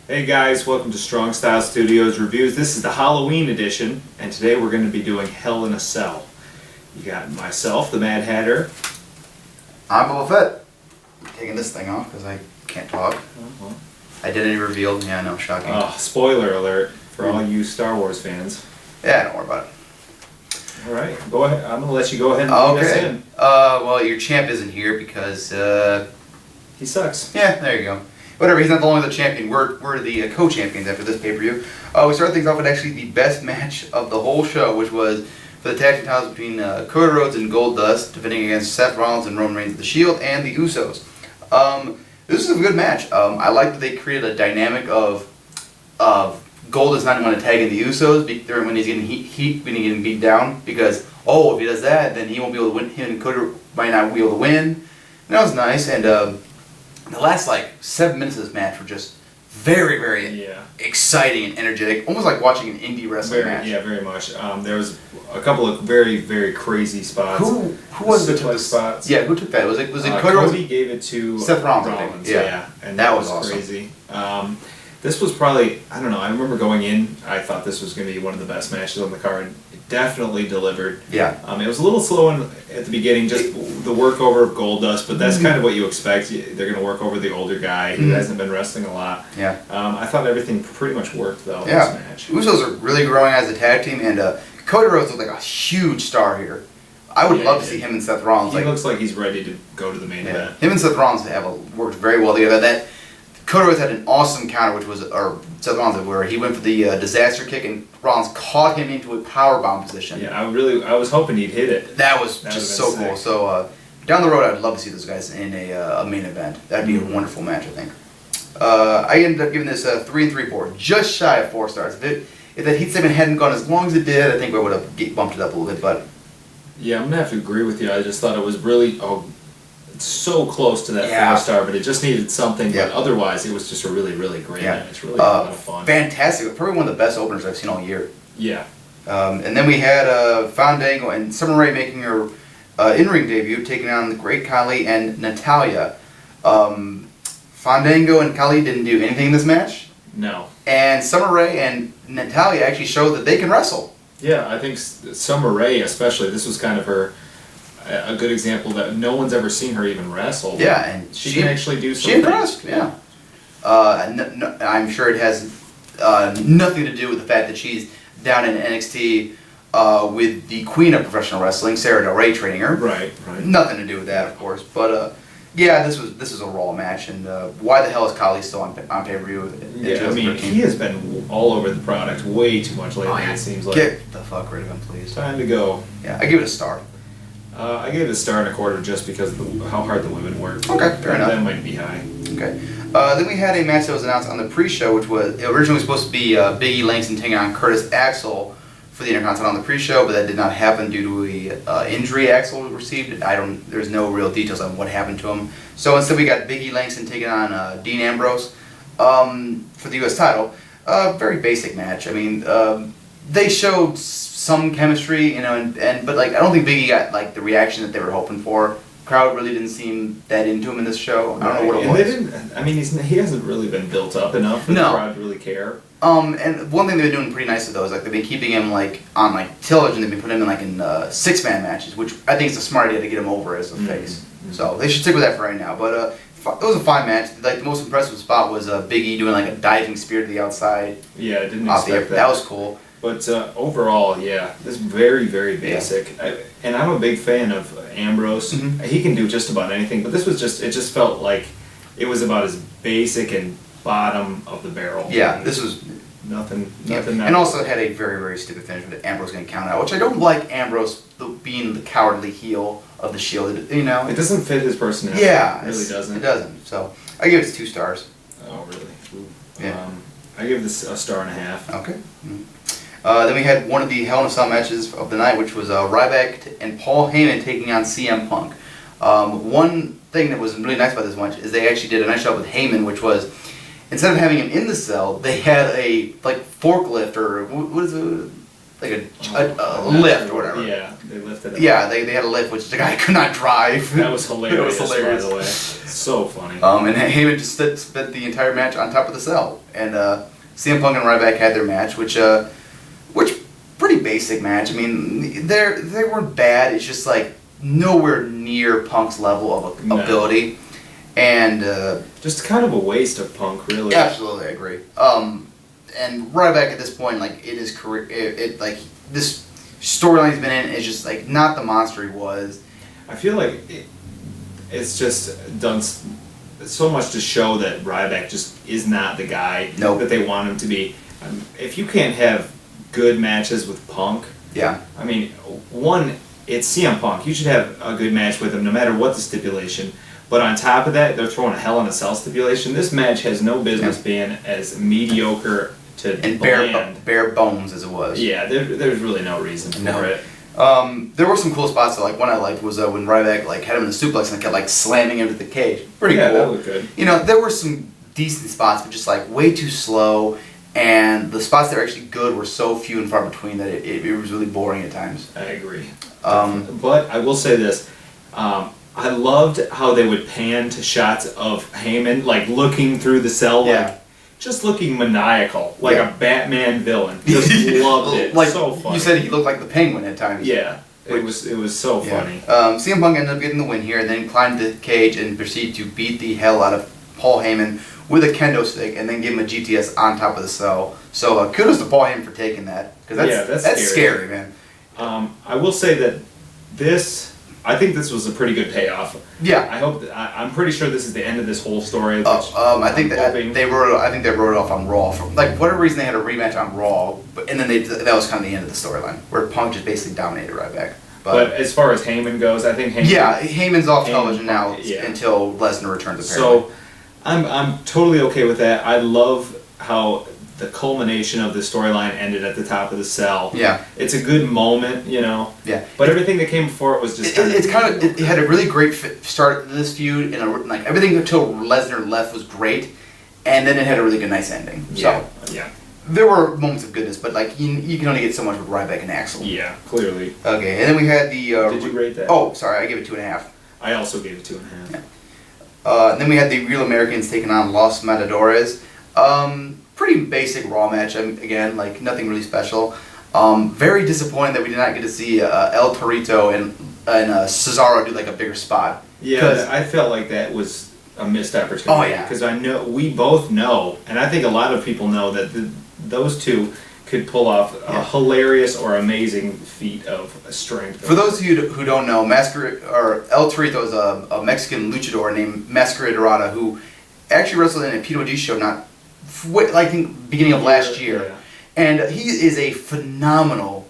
Hey guys, welcome to Strong Style Studios Reviews. This is the Halloween edition, and today we're going to be doing Hell in a Cell. You got myself, the Mad Hatter. I'm Boba Fett. I'm taking this thing off because I can't talk. I did any reveal. Yeah, no, shocking. Oh, spoiler alert for all you Star Wars fans. Yeah, don't worry about it. Alright, go ahead. I'm going to let you go ahead and lead us in. Well, your champ isn't here because, he sucks. Yeah, there you go. Whatever, he's not the only the champion. We're the co-champions after this pay-per-view. We start things off with actually the best match of the whole show, which was for the tag team titles between Cody Rhodes and Goldust, defending against Seth Rollins and Roman Reigns of the Shield, and the Usos. This is a good match. I like that they created a dynamic of Goldust not going to tag in the Usos when he's getting when he's getting beat down, because if he does that, then he won't be able to win. Him and Cody might not be able to win. And that was nice. And the last 7 minutes of this match were just very, very exciting and energetic, almost like watching an indie wrestling match. Yeah, very much. There was a couple of very, very crazy spots. Who was it? Took spots? Yeah, who took that? Was it Cody? Cody gave it to Seth Rollins. Yeah, and that was awesome. Crazy. This was probably, I don't know, I remember going in, I thought this was going to be one of the best matches on the card. It definitely delivered. Yeah. It was a little slow at the beginning, just the work over of Goldust, but that's kind of what you expect. They're going to work over the older guy who hasn't been wrestling a lot. Yeah. I thought everything pretty much worked, though, in this match. Usos are really growing as a tag team, and Cody Rhodes looks like a huge star here. I would love to see him and Seth Rollins. He looks like he's ready to go to the main event. Him and Seth Rollins have worked very well together. Cody Rhodes had an awesome counter, Seth Rollins, where he went for the disaster kick, and Rollins caught him into a powerbomb position. Yeah, I was hoping he'd hit it. That was just so cool. So down the road, I'd love to see those guys in a main event. That'd be a wonderful match, I think. I ended up giving this 3 3/4, just shy of 4 stars. If that heat segment hadn't gone as long as it did, I think I would have bumped it up a little bit. But yeah, I'm gonna have to agree with you. I just thought it was really so close to that 4-star, but it just needed something. But otherwise, it was just a really, really great match. Really a lot of fun. Fantastic. Probably one of the best openers I've seen all year. Yeah. And then we had Fandango and Summer Rae making her in-ring debut, taking on the great Khali and Natalya. Fandango and Khali didn't do anything in this match. No. And Summer Rae and Natalya actually showed that they can wrestle. Yeah, I think Summer Rae especially, this was kind of a good example that no one's ever seen her even wrestle. Yeah, and she can actually do something. She impressed, yeah. I'm sure it has nothing to do with the fact that she's down in NXT with the queen of professional wrestling, Sarah Del Rey, training her. Right. Nothing to do with that, of course. But yeah, this was a Raw match, and why the hell is Khali still on pay-per-view? Yeah, I mean, he has been all over the product way too much lately. It seems like. Get the fuck rid of him, please. Time to go. Yeah, I give it a star. I gave it a star and a quarter just because of how hard the women worked. Okay, fair enough. That might be high. Okay. Then we had a match that was announced on the pre-show, which was originally supposed to be Big E Langston taking on Curtis Axel for the Intercontinental on the pre-show, but that did not happen due to a injury Axel received. There's no real details on what happened to him. So instead, we got Big E Langston taking on Dean Ambrose for the U.S. title. Very basic match. I mean, they showed some chemistry, but I don't think Big E got the reaction that they were hoping for. Crowd really didn't seem that into him in this show. I don't know what it was. They didn't. I mean, he hasn't really been built up enough for the crowd to really care. And one thing they've been doing pretty nicely though is they've been keeping him on television. They've been putting him in 6-man matches, which I think is a smart idea to get him over as a face. So they should stick with that for right now. But it was a fine match. The most impressive spot was Big E doing a diving spear to the outside. Yeah, I didn't expect that. That was cool. But overall, yeah, this is very, very basic. Yeah. And I'm a big fan of Ambrose. He can do just about anything, but this was it just felt like it was about as basic and bottom of the barrel. Yeah, this was nothing. And also it had a very, very stupid finish with Ambrose getting counted out, which I don't like. Ambrose being the cowardly heel of the Shield. It doesn't fit his personality. Yeah, it really doesn't. It doesn't. So I give it 2 stars. Oh, really? Ooh. Yeah. I give this a star and a half. Okay. Then we had one of the Hell in a Cell matches of the night, which was Ryback and Paul Heyman taking on CM Punk. One thing that was really nice about this match is they actually did a nice job with Heyman, which was instead of having him in the cell, they had a forklift or what is it? lift or whatever. Yeah, they lifted it. Yeah, they had a lift, which the guy could not drive. That was hilarious. It was hilarious. By the way. So funny. And Heyman just spent the entire match on top of the cell. And CM Punk and Ryback had their match, which pretty basic match. I mean, they weren't bad. It's just like nowhere near Punk's level of ability. And just kind of a waste of Punk, really. Absolutely, I agree. And Ryback at this point, like his career, this storyline he's been in is just like not the monster he was. I feel like it's just done so much to show that Ryback just is not the guy that they want him to be. If you can't have good matches with Punk, I mean, one, it's CM Punk. You should have a good match with him no matter what the stipulation. But on top of that, they're throwing a Hell in a Cell stipulation. This match has no business being as mediocre to and bare bones as it was. Yeah, there's really no reason for it. There were some cool spots though. Like one I liked was when Ryback had him in the suplex and kept slamming him to the cage. Pretty cool. That looked good. There were some decent spots, but just way too slow. And the spots that were actually good were so few and far between that it was really boring at times. I agree. But I will say this. I loved how they would pan to shots of Heyman, looking through the cell, just looking maniacal, like a Batman villain. Just loved it. So funny. You said he looked like the Penguin at times. Yeah, it was so funny. CM Punk ended up getting the win here, and then climbed the cage and proceeded to beat the hell out of Paul Heyman with a kendo stick, and then give him a GTS on top of the cell. So kudos to Paul Heyman for taking that, because that's scary, man. I will say that I think this was a pretty good payoff. Yeah. I'm pretty sure this is the end of this whole story. I think they wrote it off on Raw for whatever reason. They had a rematch on Raw, and then that was kind of the end of the storyline where Punk just basically dominated Ryback. But as far as Heyman goes, I think Heyman's off television now until Lesnar returns. Apparently. So I'm totally okay with that. I love how the culmination of the storyline ended at the top of the cell. Yeah. It's a good moment, Yeah. But everything that came before it was just it had a really great start to this feud, and everything until Lesnar left was great, and then it had a really good, nice ending. So there were moments of goodness, but you can only get so much with Ryback and Axel. Yeah, clearly. Okay, and then we had the. Did you rate that? Oh, sorry, I gave it 2.5. I also gave it 2.5. Yeah. And then we had the Real Americans taking on Los Matadores. Pretty basic Raw match. Again, nothing really special. Very disappointing that we did not get to see El Torito and Cesaro do a bigger spot. Yeah, I felt like that was a missed opportunity. Oh yeah, because we both know, and I think a lot of people know that those two could pull off a hilarious or amazing feat of strength. For those of you who don't know, El Torito is a Mexican luchador named Masqueradorada who actually wrestled in a PWG show I think beginning of last year, and he is a phenomenal.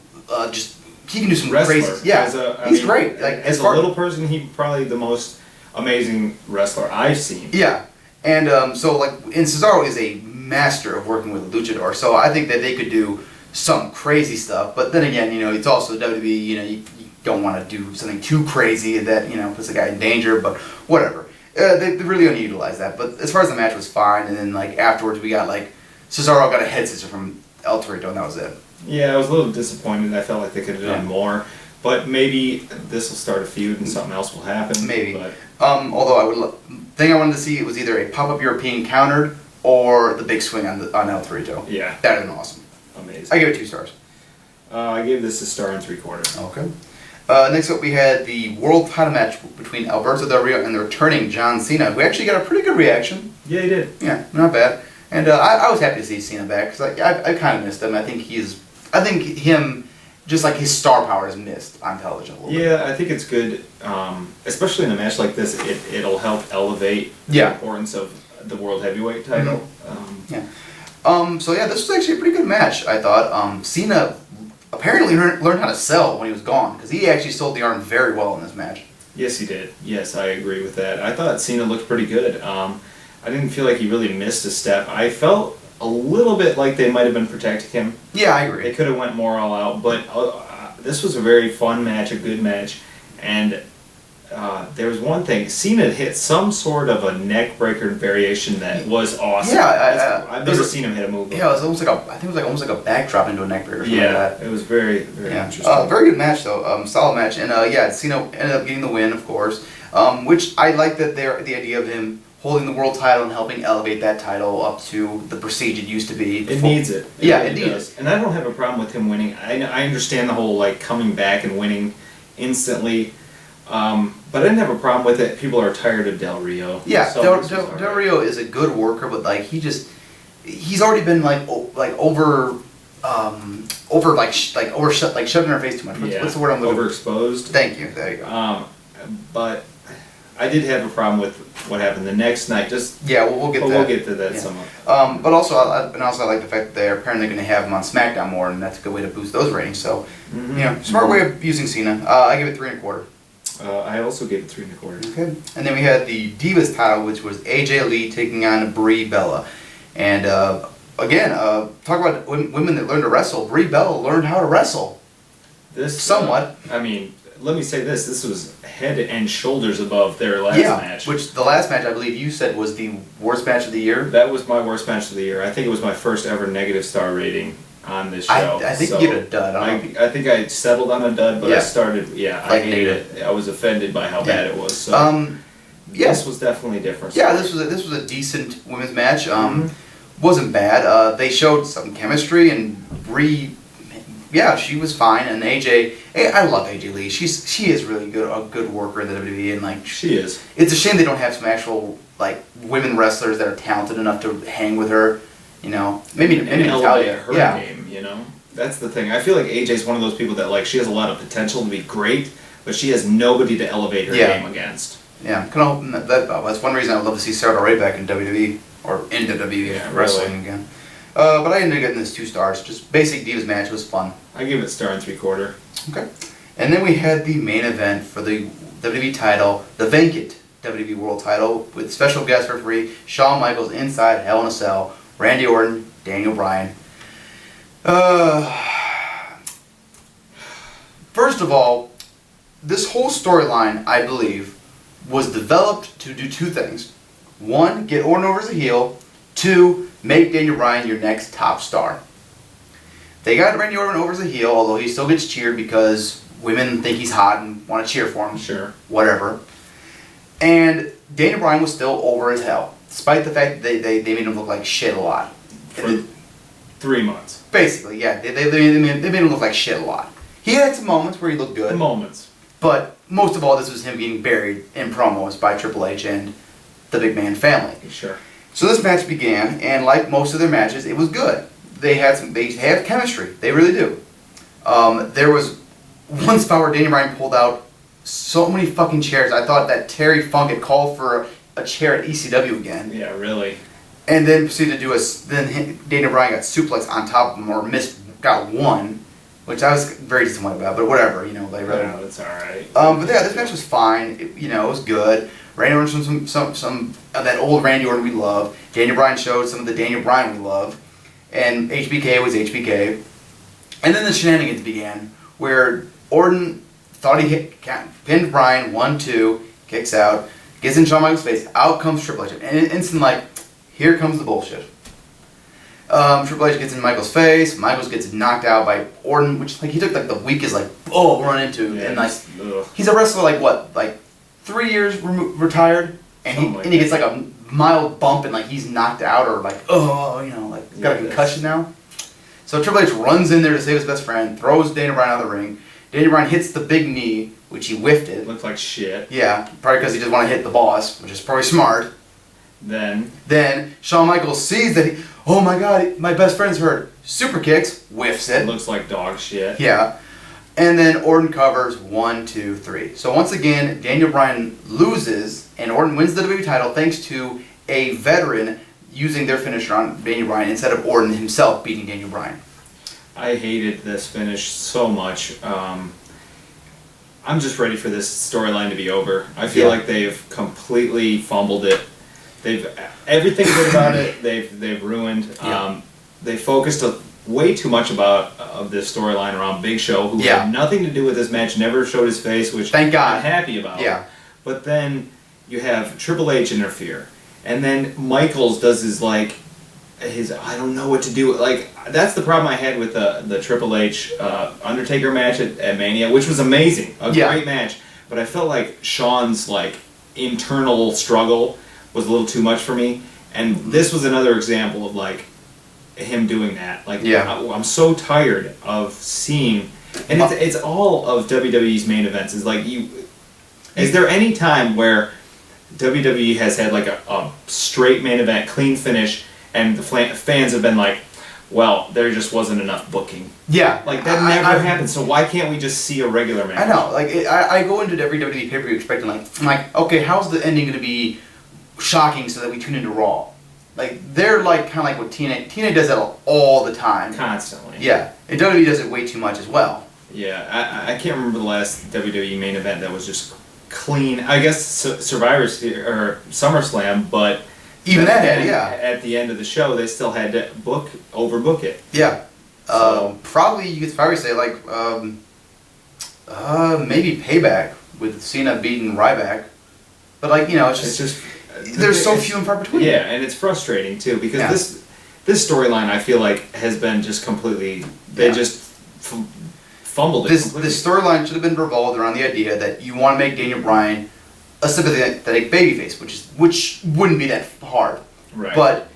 He can do some wrestler. Crazy. Yeah, he's great. As a little person, he's probably the most amazing wrestler I've seen. Yeah, and and Cesaro is a master of working with a luchador. So I think that they could do some crazy stuff. But then again, it's also WWE. You don't want to do something too crazy that puts the guy in danger. But whatever. They really underutilized that, but as far as the match was fine, and then afterwards we got Cesaro got a head scissor from El Torito, and that was it. Yeah, I was a little disappointed. I felt like they could have done more, but maybe this will start a feud and something else will happen. Maybe. But. Although thing I wanted to see was either a pop-up European countered or the big swing on El Torito. Yeah, that would have been awesome. Amazing. I gave it 2 stars. I gave this 1 3/4. Okay. Next up, we had the world title match between Alberto Del Rio and the returning John Cena, who actually got a pretty good reaction. Yeah, he did. Yeah, not bad. And I was happy to see Cena back because I kind of missed him. I think him, just his star power is missed on television a little bit. Yeah, I think it's good, especially in a match like this. It'll help elevate the importance of the world heavyweight title. So this was actually a pretty good match. I thought Cena apparently learned how to sell when he was gone, because he actually sold the arm very well in this match. Yes, he did. Yes, I agree with that. I thought Cena looked pretty good. I didn't feel like he really missed a step. I felt a little bit like they might have been protecting him. Yeah, I agree. They could have went more all out, but this was a very fun match, a good match, and there was one thing. Cena hit some sort of a neck breaker variation that was awesome. Yeah, I've never seen him hit a move. Yeah, it was almost like I think it was like almost like a backdrop into a neck breaker. Or something like that. It was very interesting. Very good match though. Solid match, and Cena ended up getting the win, of course. Which I like that the idea of him holding the world title and helping elevate that title up to the prestige it used to be. It needs it. It needs it. And I don't have a problem with him winning. I understand the whole like coming back and winning instantly. But I didn't have a problem with it. People are tired of Del Rio. Yeah, so Del Rio is a good worker, but like he's already been shoving her face too much. What's the word I'm looking for? Overexposed. Thank you. There you go. But I did have a problem with what happened the next night. We'll get to that somewhat. But also I like the fact that they're apparently going to have him on SmackDown more, and that's a good way to boost those ratings. So, smart way of using Cena. I give it 3 1/4. I also gave it 3 1/4. Okay. And then we had the Divas title, which was AJ Lee taking on Brie Bella. And again, talk about women that learn to wrestle. Brie Bella learned how to wrestle. Somewhat. Let me say this. This was head and shoulders above their last match. Which the last match, I believe you said, was the worst match of the year. That was my worst match of the year. I think it was my first ever negative star rating on this show. I think you give it a dud. I think I settled on a dud, but I started, I hated it. I was offended by how bad it was. So this was definitely different. Yeah, this was a decent women's match. Wasn't bad. They showed some chemistry, and Brie, she was fine. And AJ, I love AJ Lee. She is really good, a good worker in the WWE, and like she is. It's a shame they don't have some actual like women wrestlers that are talented enough to hang with her. You know, maybe Natalya. Her game. You know, that's the thing. I feel like AJ's one of those people that like she has a lot of potential to be great, but she has nobody to elevate her game against. Yeah, that's one reason I would love to see Sarah Ryback in WWE or in WWE wrestling again. But I ended up getting this 2 stars. Just basic Divas match. It was fun. I give it 1 3/4. Okay. And then we had the main event for the WWE title, the vacant WWE World title, with special guest referee Shawn Michaels inside Hell in a Cell, Randy Orton, Daniel Bryan. First of all, this whole storyline, I believe, was developed to do 2 things. 1, get Orton over as a heel. 2, make Daniel Bryan your next top star. They got Randy Orton over as a heel, although he still gets cheered because women think he's hot and want to cheer for him. Sure. Whatever. And Daniel Bryan was still over as hell, despite the fact that they made him look like shit a lot. For 3 months. Basically, yeah. They made him look like shit a lot. He had some moments where he looked good. Moments. But most of all, this was him being buried in promos by Triple H and the Big Man family. Sure. So this match began, and like most of their matches, it was good. They have chemistry. They really do. There was one spot where Daniel Bryan pulled out so many fucking chairs. I thought that Terry Funk had called for a chair at ECW again. Yeah, really. And then proceeded to do then Daniel Bryan got suplexed on top of him, or got one, which I was very disappointed about, but whatever, that's alright. But yeah, this match was fine. It was good. Randy Orton showed some of that old Randy Orton we love. Daniel Bryan showed some of the Daniel Bryan we love. And HBK was HBK. And then the shenanigans began, where Orton thought he pinned Bryan, 1-2, kicks out, gets in Shawn Michaels' face, out comes Triple H. And instant here comes the bullshit. Triple H gets in Michaels' face, Michaels gets knocked out by Orton, which he took the weakest run into. Yeah, and he's a wrestler 3 years retired, and he gets a mild bump and he's knocked out or got a concussion now. So Triple H runs in there to save his best friend, throws Daniel Bryan out of the ring. Daniel Bryan hits the big knee, which he whiffed it. Looks like shit. Yeah, probably because he just wanted to hit the boss, which is probably smart. Then Shawn Michaels sees that oh my god, my best friend's hurt. Super kicks, whiffs it. Looks like dog shit. Yeah. And then Orton covers 1, 2, 3. So once again, Daniel Bryan loses, and Orton wins the WWE title thanks to a veteran using their finisher on Daniel Bryan instead of Orton himself beating Daniel Bryan. I hated this finish so much. I'm just ready for this storyline to be over. I feel like they've completely fumbled it. Everything good about it. They've ruined. Yeah. They focused way too much of this storyline around Big Show, who had nothing to do with this match. Never showed his face, which thank God. I'm happy about. Yeah. but then you have Triple H interfere, and then Michaels does his I don't know what to do. Like, that's the problem I had with the Triple H Undertaker match at Mania, which was amazing, great match. But I felt like Shawn's internal struggle was a little too much for me, and this was another example of him doing that. I'm so tired of seeing, and it's all of WWE's main events. Is is there any time where WWE has had a straight main event, clean finish, and the fans have been like, well, there just wasn't enough booking. Yeah. That never happened, so why can't we just see a regular match? I know. I go into every WWE pay-per-view expecting, okay, how's the ending going to be shocking so that we tune into Raw? They're kind of like what TNA... TNA does that all the time. Constantly. Yeah. And WWE does it way too much as well. Yeah. I can't remember the last WWE main event that was just clean. I guess Survivor's or SummerSlam, but... Even that had, at the end of the show, they still had to overbook it. Yeah. So, probably, you could probably say, maybe Payback with Cena beating Ryback. But, it's just there's so few and far between. Yeah, and it's frustrating, too, because this storyline, I feel has been just completely... They just fumbled it completely. This storyline should have been revolved around the idea that you want to make Daniel Bryan a sympathetic babyface, which wouldn't be that hard. Right. But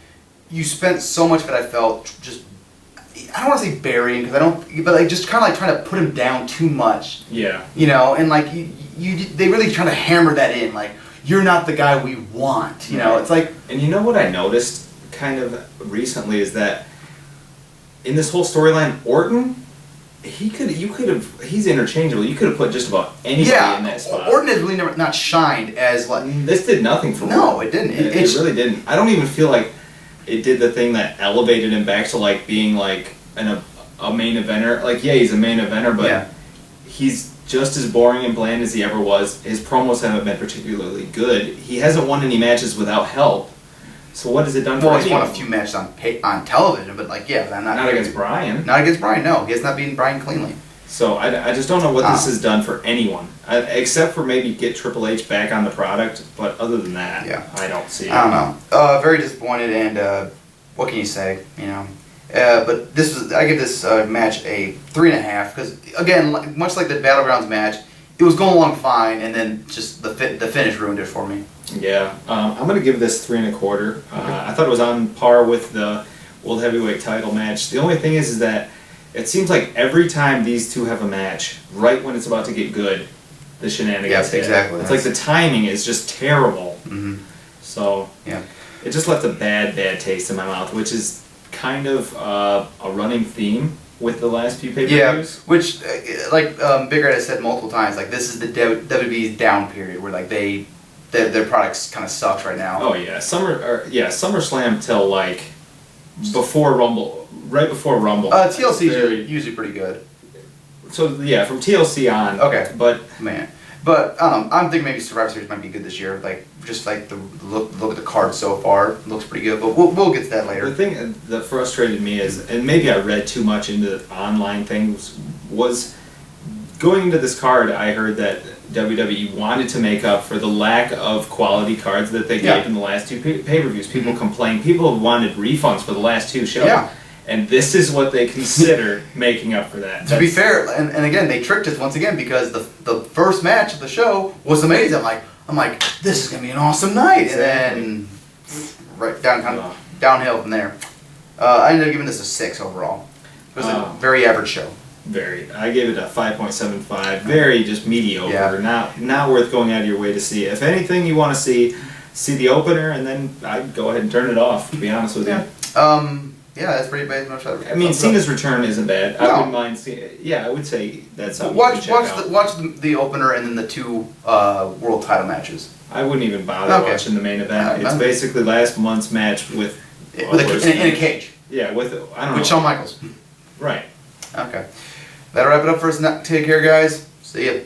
you spent so much of it, I felt, just, I don't want to say burying, because I don't, but just kind of trying to put him down too much. Yeah. And they really trying to hammer that in, you're not the guy we want. It's And you know what I noticed kind of recently is that in this whole storyline, Orton, he's interchangeable. You could have put just about anybody in that spot. Orton has really not shined as This did nothing for him. No, it didn't. It really didn't. I don't even feel like it did the thing that elevated him back to being a main eventer. He's a main eventer, but he's just as boring and bland as he ever was. His promos haven't been particularly good. He hasn't won any matches without help. So what has it done for anyone? Well, he's won a few matches on television, but but I'm not against Bryan. Not against Bryan, no. He has not beaten Bryan cleanly. So I just don't know what this has done for anyone, except for maybe get Triple H back on the product. But other than that, I don't see it. I don't know. Very disappointed, and what can you say? But I give this match a 3.5 because again, much like the Battlegrounds match, it was going along fine, and then just the finish ruined it for me. Yeah, I'm going to give this 3.25. I thought it was on par with the World Heavyweight title match. The only thing is that it seems like every time these two have a match, right when it's about to get good, the shenanigans hit. Exactly. It's the timing is just terrible. Mm-hmm. So it just left a bad taste in my mouth, which is kind of a running theme with the last few pay-per-views. Yeah, which, Big Red has said multiple times, this is the WWE's down period, where their products kind of sucks right now. Oh yeah, SummerSlam till before Rumble, right before Rumble. TLC is usually pretty good. So yeah, from TLC on. Okay. But I'm thinking maybe Survivor Series might be good this year. The look at the card so far, it looks pretty good. But we'll get to that later. The thing that frustrated me is, and maybe I read too much into the online things, was going into this card. I heard that WWE wanted to make up for the lack of quality cards that they gave in the last two pay-per-views. People complained. People have wanted refunds for the last two shows. Yeah. And this is what they consider making up for that. To be fair, and again, they tricked us once again because the first match of the show was amazing. I'm like, this is going to be an awesome night. Exactly. And then right downhill from there. I ended up giving this a 6 overall. It was a very average show. I gave it a 5.75. Very just mediocre. Yeah. Not worth going out of your way to see. If anything, you want to see the opener, and then I'd go ahead and turn it off. To be honest with you. Yeah, that's pretty bad. I mean, Cena's return isn't bad. No. I wouldn't mind seeing. Yeah, I would say that's something. Watch the opener and then the two world title matches. I wouldn't even bother watching the main event. It's basically last month's match in a cage. Yeah, with Shawn Michaels. Right. Okay. That'll wrap it up for us. Take care, guys. See ya.